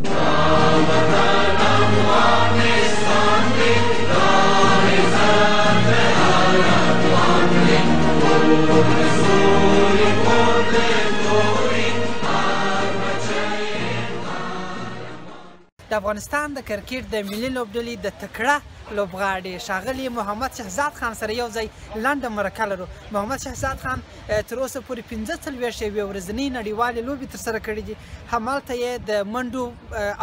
د افغانستان د کرکټ د ملي لوبډلې د تکړه لوبغاړي ښاغلي محمد شهزاد خان سره یو ځای لنډه مرکه لرو. محمد شهزاد خان تر اوسه پورې 45 یوې ورځنۍ نړیوالې لوبې ترسره کړې دي. همالته یې د منډو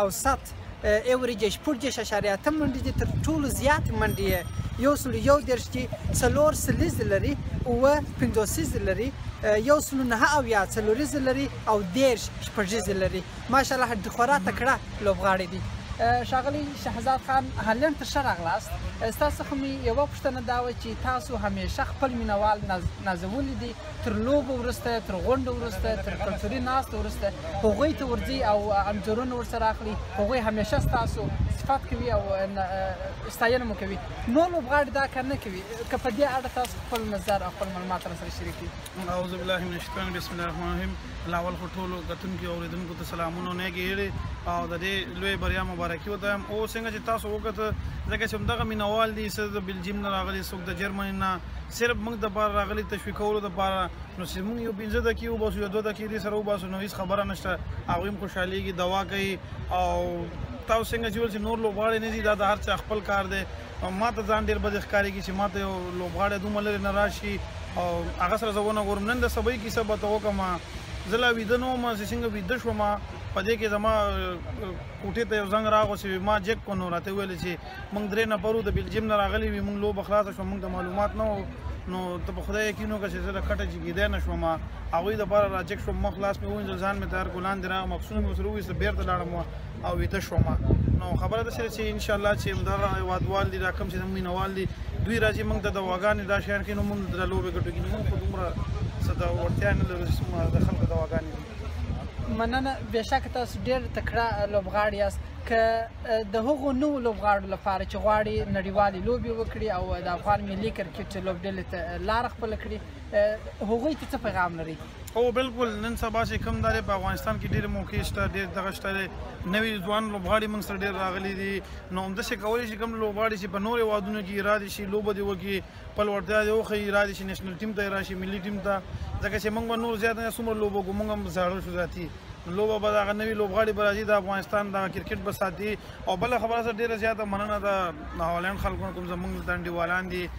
اوسط ایوریج 14.8 منډې دي. تر ټولو زیاتې منډې یې 131 دي، 4 سلیزې لري، 50 سیزې لري، 109 څلوریزې لري او 10 شپږیزې لري. ماشاءالله خورا تکړه لوبغاړي دي. ښاغلي شهزاد خان هالند ته ښه راغلاست. ستاسو څخه مې یوه پوښتنه دا وه چې تاسو همیشه خپل مینوال نازولي دي، تر لوبو وروسته، تر غونډو وروسته، تر کلتوري ناستو وروسته هغوی ته ورځي او انځورونه ورسره اخلي. هغوی همیشه ستاسو صفت کوي او ستاینه مو کوي. نور لوبغاړي دا کار نه کوي. که په دې اړه تاسو خپل نظر او خپل معلومات راسره شریک کړي. اعوذ بالله من الشیطان بسم الله الرحمن الرحیم. اول خو ټولو کتونکو او اورېدونکو ته سلامونه نیږي هیلې او د دې لوی بریا مبارکي وتایم. او څنګه چې تاسو وکړه ځکه چې همدغه مینوال دي، څوک د بلجیم نه راغلي، څوک د جرمني نه، صرف موږ دپاره راغلي تشویقولو دپاره. نو چې موږ یو 15 دقیقې وباسو یا 2 دقیقې دې سره وباسو نو هېڅ خبره نشته. هغوی هم خوشحالېږي، دوا کوي. او تاسو څنګه چې ویل چې نور لوبغاړي نه دي، دا د هر چا خپل کار دی. ما ته ځان ډېر بد ښکارېږي چې ما ته یو لوبغاړی دومره لرې نه راشي او هغه سره زه ونه ګورم. نن د سبا کیسه به ته وکړم. زه لا ویده نه وم، چې څنګه ویده شوم په دې کې زما کوټې ته یو زنګ راغو چې ما چیک کړو. نو راته وویل چې موږ 3 نفر وو، د بلجیم نه راغلي وي، موږ لوبه خلاصه شوه، موږ ته معلومات نه وو. نو ته په خدای یقین وکړه چې زه د کټه جګېدی نه شوم. هغوی دپاره را چک شوم، مخ لاس مې ووینځل، ځان مې تیار کړو، لاندې راغلم، عکسونه مې ورسره وویستل، بېرته لاړم او ویده شوم. نو خبره داسې ده چې انشاءالله چې همدغه هېوادوال دي، دا کوم چې زموږ مینوال دي، دوی راځي موږ ته دواګانې دا شیان کوي. نو موږ د لوبې ګټو کېږي. موږ خو دومره څه د وړتیا نه لرو چې د خلکو دواګانې دي. مننه. بېشکه تاسو ډېر تکړه لوبغاړي یاست. که د هغو نوو لوبغاړو لپاره چې غواړي نړیوالې لوبې وکړي او د افغان ملي کرکټ لوبډلې ته لاره خپله کړي، هغوی ته څه پیغام لري؟ او بالکل نن سبا چې کوم دی په افغانستان کې ډېرې موقع شته، ډېر دغه شته دی، نوي ځوان لوبغاړي موږ سره ډېر راغلي دي. نو همداسې کولی شي کوم لوبغاړي چې په نورو هېوادونو کې اراده شي لوبه دې وکړي، خپل وړتیا دې وښیي، اراده شي نیشنل ټیم ته یې راشي، ملي ټیم ته. ځکه چې موږ به نور زیات نه څومره لوبه وکړو، موږ هم زاړه شو ذاتي. لوبه به دغه نوي لوبغاړي به راځي، د افغانستان دغه کرکټ به ساتي. او بله خبره سره ډېره زیاته مننه د هالند خلکو نه، کوم زموږ دلته انډیوالان دي،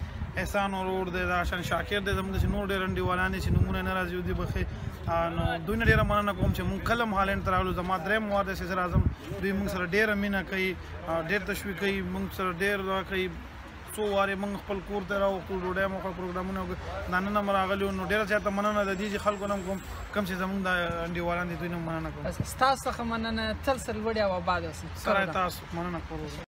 احسان ورور دی، د حسن شاکر دی، زموږ داسې نور ډېر انډیوالان دي چې نومونه یې نه راځي ودي بخې. نو دوی نه ډېره مننه کوم چې موږ کله هم هالند ته راغلو. زما 3 وار دی چې زه راځم، دوی موږ سره ډېره مینه کوي، ډېر تشویق کوي، موږ سره ډېر دعا کوي. څو وارې موږ خپل کور ته راوختو، ډوډۍ مو وکړه، پروګرامونه وکړه، دا نن هم راغلي وو. نو ډېره زیاته مننه د دې خلکو نه کوم چې زموږ د انډیوالان دي، دوی نه مننه کوم. ستاسو څخه مننه. تل سرلوړي او اباد اوسئ. سره تاسو مننه کوم.